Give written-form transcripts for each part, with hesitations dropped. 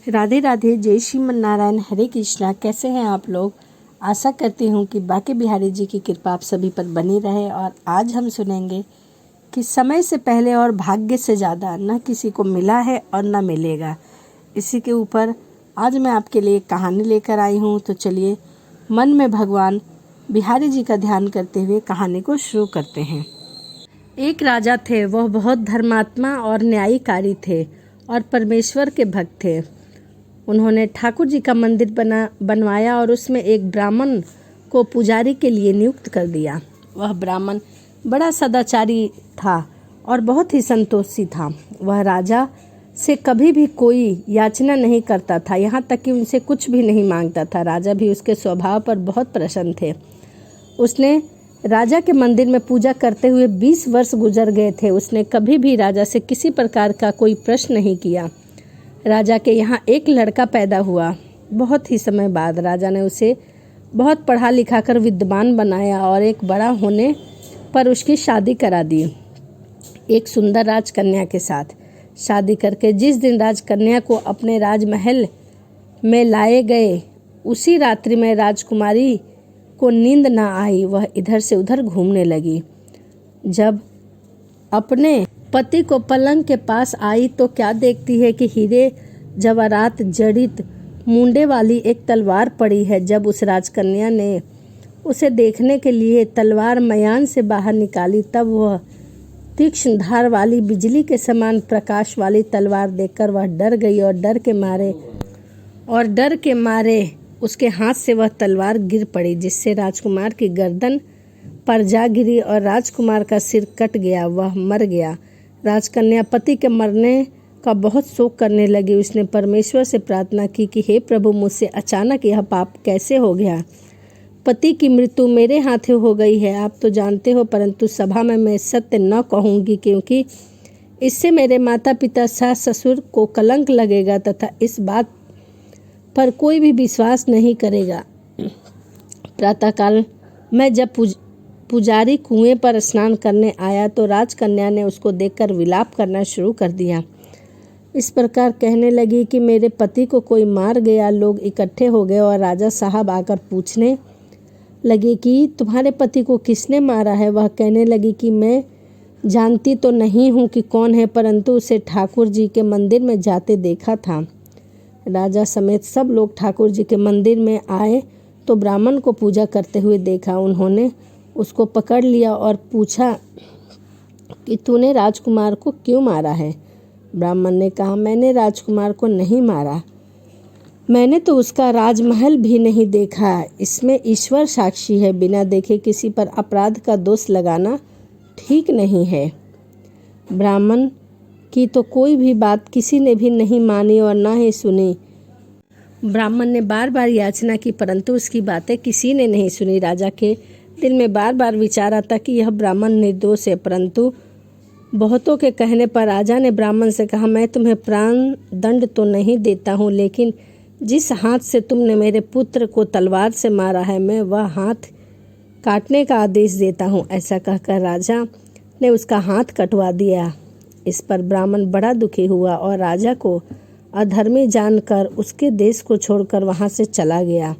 राधे राधे, जय श्रीमन नारायण, हरे कृष्णा। कैसे हैं आप लोग? आशा करती हूँ कि बाके बिहारी जी की कृपा आप सभी पर बनी रहे। और आज हम सुनेंगे कि समय से पहले और भाग्य से ज़्यादा न किसी को मिला है और न मिलेगा। इसी के ऊपर आज मैं आपके लिए एक कहानी लेकर आई हूँ। तो चलिए मन में भगवान बिहारी जी का ध्यान करते हुए कहानी को शुरू करते हैं। एक राजा थे, वह बहुत धर्मात्मा और न्यायकारी थे और परमेश्वर के भक्त थे। उन्होंने ठाकुर जी का मंदिर बनवाया और उसमें एक ब्राह्मण को पुजारी के लिए नियुक्त कर दिया। वह ब्राह्मण बड़ा सदाचारी था और बहुत ही संतोषी था। वह राजा से कभी भी कोई याचना नहीं करता था, यहाँ तक कि उनसे कुछ भी नहीं मांगता था। राजा भी उसके स्वभाव पर बहुत प्रसन्न थे। उसने राजा के मंदिर में पूजा करते हुए 20 वर्ष गुजर गए थे। उसने कभी भी राजा से किसी प्रकार का कोई प्रश्न नहीं किया। राजा के यहाँ एक लड़का पैदा हुआ। बहुत ही समय बाद राजा ने उसे बहुत पढ़ा लिखा कर विद्वान बनाया और एक बड़ा होने पर उसकी शादी करा दी एक सुंदर राजकन्या के साथ। शादी करके जिस दिन राजकन्या को अपने राजमहल में लाए गए, उसी रात्रि में राजकुमारी को नींद न आई। वह इधर से उधर घूमने लगी। जब अपने पति को पलंग के पास आई तो क्या देखती है कि हीरे जवाहरात जड़ित मुंडे वाली एक तलवार पड़ी है। जब उस राजकन्या ने उसे देखने के लिए तलवार मयान से बाहर निकाली, तब वह तीक्ष्ण धार वाली बिजली के समान प्रकाश वाली तलवार देखकर वह डर गई और डर के मारे उसके हाथ से वह तलवार गिर पड़ी, जिससे राजकुमार की गर्दन पर जा गिरी और राजकुमार का सिर कट गया। वह मर गया। राजकन्या पति के मरने का बहुत शोक करने लगी। उसने परमेश्वर से प्रार्थना की कि हे प्रभु, मुझसे अचानक यह पाप कैसे हो गया। पति की मृत्यु मेरे हाथों हो गई है, आप तो जानते हो, परंतु सभा में मैं सत्य न कहूँगी, क्योंकि इससे मेरे माता पिता सास ससुर को कलंक लगेगा तथा इस बात पर कोई भी विश्वास नहीं करेगा। प्रातःकाल मैं जब पुजारी कुएं पर स्नान करने आया तो राजकन्या ने उसको देखकर विलाप करना शुरू कर दिया। इस प्रकार कहने लगी कि मेरे पति को कोई मार गया। लोग इकट्ठे हो गए और राजा साहब आकर पूछने लगे कि तुम्हारे पति को किसने मारा है। वह कहने लगी कि मैं जानती तो नहीं हूँ कि कौन है, परंतु उसे ठाकुर जी के मंदिर में जाते देखा था। राजा समेत सब लोग ठाकुर जी के मंदिर में आए तो ब्राह्मण को पूजा करते हुए देखा। उन्होंने उसको पकड़ लिया और पूछा कि तूने राजकुमार को क्यों मारा है। ब्राह्मण ने कहा, मैंने राजकुमार को नहीं मारा, मैंने तो उसका राजमहल भी नहीं देखा। इसमें ईश्वर साक्षी है, बिना देखे किसी पर अपराध का दोष लगाना ठीक नहीं है। ब्राह्मण की तो कोई भी बात किसी ने भी नहीं मानी और ना ही सुनी। ब्राह्मण ने बार बार याचना की, परंतु उसकी बातें किसी ने नहीं सुनी। राजा के दिल में बार बार विचार आता कि यह ब्राह्मण निर्दोष है, परंतु बहुतों के कहने पर राजा ने ब्राह्मण से कहा, मैं तुम्हें प्राण दंड तो नहीं देता हूँ, लेकिन जिस हाथ से तुमने मेरे पुत्र को तलवार से मारा है, मैं वह हाथ काटने का आदेश देता हूँ। ऐसा कहकर राजा ने उसका हाथ कटवा दिया। इस पर ब्राह्मण बड़ा दुखी हुआ और राजा को अधर्मी जानकर उसके देश को छोड़कर वहाँ से चला गया।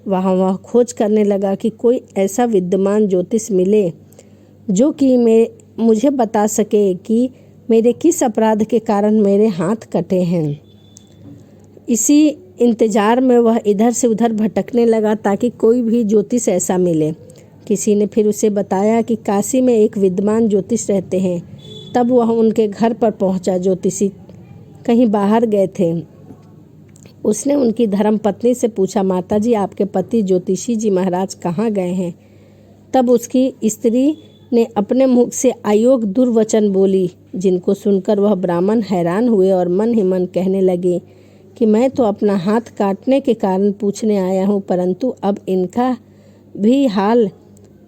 वह खोज करने लगा कि कोई ऐसा विद्वान ज्योतिष मिले जो कि मुझे बता सके कि मेरे किस अपराध के कारण मेरे हाथ कटे हैं। इसी इंतजार में वह इधर से उधर भटकने लगा ताकि कोई भी ज्योतिष ऐसा मिले। किसी ने फिर उसे बताया कि काशी में एक विद्वान ज्योतिष रहते हैं। तब वह उनके घर पर पहुंचा। ज्योतिषी कहीं बाहर गए थे। उसने उनकी धर्मपत्नी से पूछा, माता जी, आपके पति ज्योतिषी जी महाराज कहाँ गए हैं। तब उसकी स्त्री ने अपने मुख से अयोग्य दुर्वचन बोली, जिनको सुनकर वह ब्राह्मण हैरान हुए और मन ही मन कहने लगे कि मैं तो अपना हाथ काटने के कारण पूछने आया हूँ, परंतु अब इनका भी हाल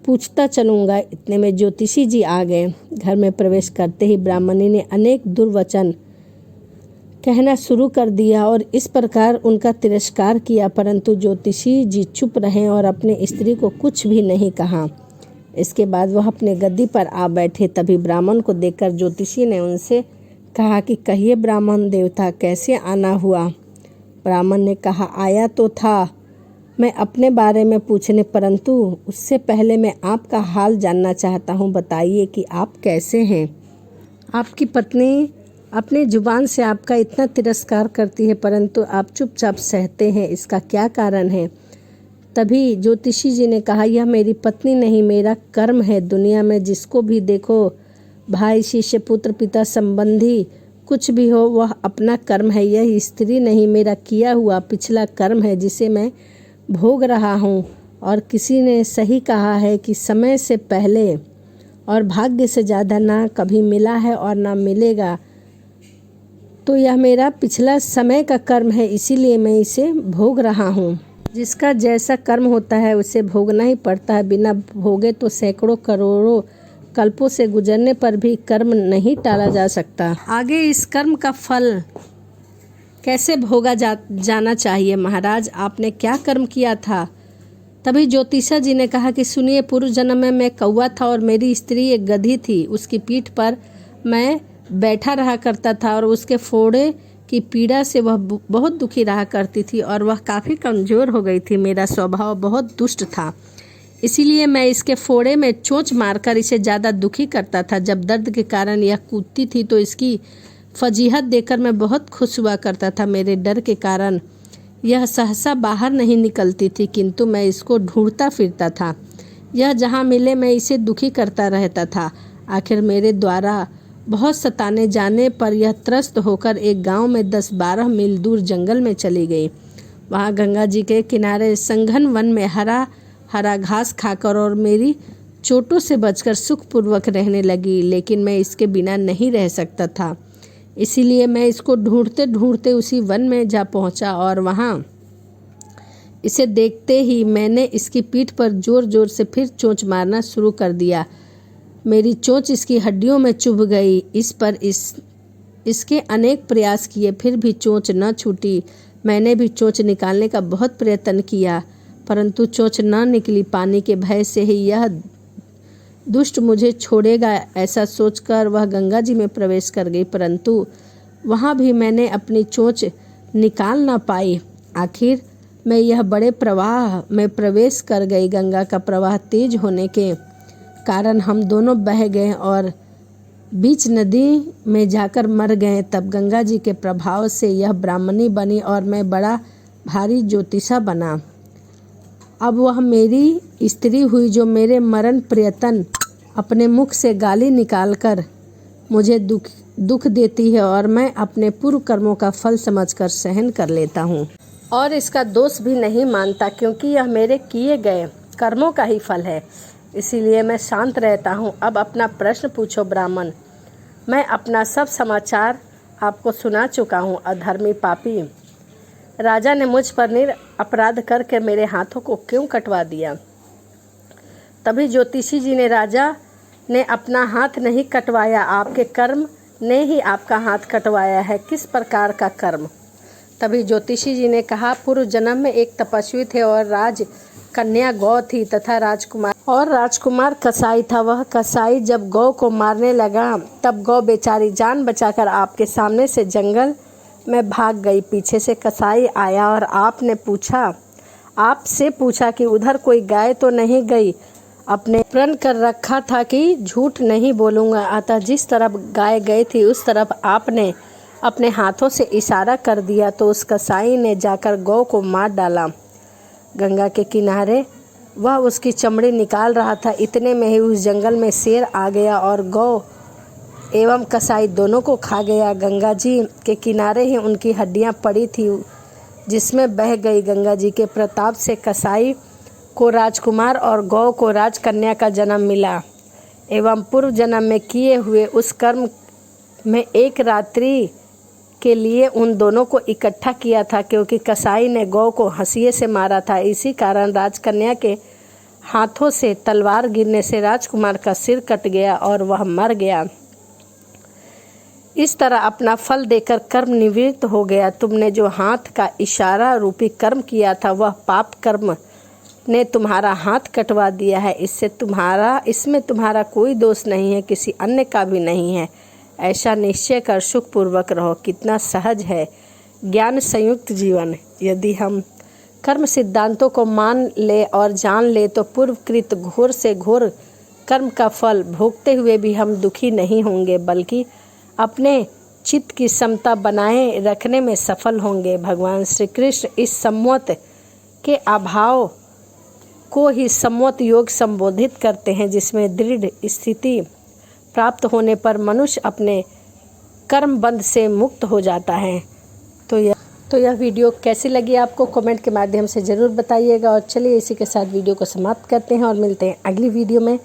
पूछता चलूँगा। इतने में ज्योतिषी जी आ गए। घर में प्रवेश करते ही ब्राह्मणी ने अनेक दुर्वचन कहना शुरू कर दिया और इस प्रकार उनका तिरस्कार किया, परंतु ज्योतिषी जी चुप रहे और अपने स्त्री को कुछ भी नहीं कहा। इसके बाद वह अपने गद्दी पर आ बैठे। तभी ब्राह्मण को देखकर ज्योतिषी ने उनसे कहा कि कहिए ब्राह्मण देवता, कैसे आना हुआ। ब्राह्मण ने कहा, आया तो था मैं अपने बारे में पूछने, परंतु उससे पहले मैं आपका हाल जानना चाहता हूँ। बताइए कि आप कैसे हैं। आपकी पत्नी अपनी जुबान से आपका इतना तिरस्कार करती है, परंतु आप चुपचाप सहते हैं, इसका क्या कारण है? तभी ज्योतिषी जी ने कहा, यह मेरी पत्नी नहीं, मेरा कर्म है। दुनिया में जिसको भी देखो, भाई, शिष्य, पुत्र, पिता, संबंधी, कुछ भी हो, वह अपना कर्म है। यह स्त्री नहीं, मेरा किया हुआ पिछला कर्म है जिसे मैं भोग रहा हूँ। और किसी ने सही कहा है कि समय से पहले और भाग्य से ज़्यादा ना कभी मिला है और ना मिलेगा। तो यह मेरा पिछला समय का कर्म है, इसीलिए मैं इसे भोग रहा हूँ। जिसका जैसा कर्म होता है उसे भोगना ही पड़ता है। बिना भोगे तो सैकड़ों करोड़ों कल्पों से गुजरने पर भी कर्म नहीं टाला जा सकता। आगे इस कर्म का फल कैसे भोगा जाना चाहिए? महाराज, आपने क्या कर्म किया था? तभी ज्योतिषा जी ने कहा कि सुनिए, पूर्व जन्म में मैं कौवा था और मेरी स्त्री एक गधी थी। उसकी पीठ पर मैं बैठा रहा करता था और उसके फोड़े की पीड़ा से वह बहुत दुखी रहा करती थी और वह काफ़ी कमज़ोर हो गई थी। मेरा स्वभाव बहुत दुष्ट था, इसीलिए मैं इसके फोड़े में चोंच मारकर इसे ज़्यादा दुखी करता था। जब दर्द के कारण यह कूदती थी तो इसकी फजीहत देकर मैं बहुत खुश हुआ करता था। मेरे डर के कारण यह सहसा बाहर नहीं निकलती थी, किंतु मैं इसको ढूंढता फिरता था। यह जहाँ मिले मैं इसे दुखी करता रहता था। आखिर मेरे द्वारा बहुत सताने जाने पर यह त्रस्त होकर एक गांव में 10-12 मील दूर जंगल में चली गई। वहाँ गंगा जी के किनारे संघन वन में हरा हरा घास खाकर और मेरी चोटों से बचकर सुखपूर्वक रहने लगी। लेकिन मैं इसके बिना नहीं रह सकता था, इसीलिए मैं इसको ढूंढते ढूंढते उसी वन में जा पहुंचा और वहां इसे देखते ही मैंने इसकी पीठ पर जोर जोर से फिर चोंच मारना शुरू कर दिया। मेरी चोंच इसकी हड्डियों में चुभ गई। इस पर इसके अनेक प्रयास किए, फिर भी चोंच न छूटी। मैंने भी चोंच निकालने का बहुत प्रयत्न किया, परंतु चोंच न निकली। पानी के भय से ही यह दुष्ट मुझे छोड़ेगा, ऐसा सोचकर वह गंगा जी में प्रवेश कर गई, परंतु वहाँ भी मैंने अपनी चोंच निकाल ना पाई। आखिर मैं यह बड़े प्रवाह में प्रवेश कर गई। गंगा का प्रवाह तेज होने के कारण हम दोनों बह गए और बीच नदी में जाकर मर गए। तब गंगा जी के प्रभाव से यह ब्राह्मणी बनी और मैं बड़ा भारी ज्योतिषा बना। अब वह मेरी स्त्री हुई जो मेरे मरण प्रयत्न अपने मुख से गाली निकालकर मुझे दुख देती है और मैं अपने पूर्व कर्मों का फल समझकर सहन कर लेता हूँ और इसका दोष भी नहीं मानता, क्योंकि यह मेरे किए गए कर्मों का ही फल है। इसीलिए मैं शांत रहता हूँ। अब अपना प्रश्न पूछो ब्राह्मण। मैं अपना सब समाचार आपको सुना चुका हूँ। अधर्मी पापी राजा ने मुझ पर अपराध करके मेरे हाथों को क्यों कटवा दिया? तभी ज्योतिषी जी ने, राजा ने अपना हाथ नहीं कटवाया, आपके कर्म ने ही आपका हाथ कटवाया है। किस प्रकार का कर्म? तभी ज्योतिषी जी ने कहा, पूर्व जन्म में एक तपस्वी थे और राज कन्या गौ थी तथा राजकुमार कसाई था। वह कसाई जब गौ को मारने लगा तब गौ बेचारी जान बचाकर आपके सामने से जंगल में भाग गई। पीछे से कसाई आया और आपसे पूछा कि उधर कोई गाय तो नहीं गई। अपने प्रण कर रखा था कि झूठ नहीं बोलूँगा, अतः जिस तरफ गाय गई थी उस तरफ आपने अपने हाथों से इशारा कर दिया तो उस कसाई ने जाकर गौ को मार डाला। गंगा के किनारे वह उसकी चमड़ी निकाल रहा था, इतने में ही उस जंगल में शेर आ गया और गौ एवं कसाई दोनों को खा गया। गंगा जी के किनारे ही उनकी हड्डियां पड़ी थी, जिसमें बह गई। गंगा जी के प्रताप से कसाई को राजकुमार और गौ को राजकन्या का जन्म मिला एवं पूर्व जन्म में किए हुए उस कर्म में एक रात्रि के लिए उन दोनों को इकट्ठा किया था, क्योंकि कसाई ने गौ को हंसिए से मारा था। इसी कारण राजकन्या के हाथों से तलवार गिरने से राजकुमार का सिर कट गया और वह मर गया। इस तरह अपना फल देकर कर्म निवृत्त हो गया। तुमने जो हाथ का इशारा रूपी कर्म किया था वह पाप कर्म ने तुम्हारा हाथ कटवा दिया है। इसमें तुम्हारा कोई दोष नहीं है, किसी अन्य का भी नहीं है। ऐसा निश्चय कर सुखपूर्वक रहो। कितना सहज है ज्ञान संयुक्त जीवन। यदि हम कर्म सिद्धांतों को मान ले और जान ले तो पूर्वकृत घोर से घोर कर्म का फल भोगते हुए भी हम दुखी नहीं होंगे, बल्कि अपने चित्त की समता बनाए रखने में सफल होंगे। भगवान श्री कृष्ण इस सम्मोत के अभाव को ही सम्मोत योग संबोधित करते हैं, जिसमें दृढ़ स्थिति प्राप्त होने पर मनुष्य अपने कर्म बंध से मुक्त हो जाता है। तो यह वीडियो कैसी लगी आपको कमेंट के माध्यम से ज़रूर बताइएगा। और चलिए इसी के साथ वीडियो को समाप्त करते हैं और मिलते हैं अगली वीडियो में।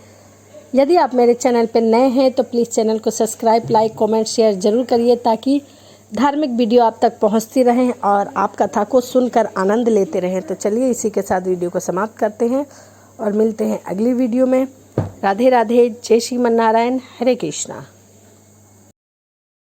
यदि आप मेरे चैनल पर नए हैं तो प्लीज़ चैनल को सब्सक्राइब, लाइक, कमेंट, शेयर ज़रूर करिए, ताकि धार्मिक वीडियो आप तक पहुंचती रहें और आप कथा को सुनकर आनंद लेते रहें। तो चलिए इसी के साथ वीडियो को समाप्त करते हैं और मिलते हैं अगली वीडियो में। राधे राधे, जय श्रीमन नारायण, हरे कृष्णा।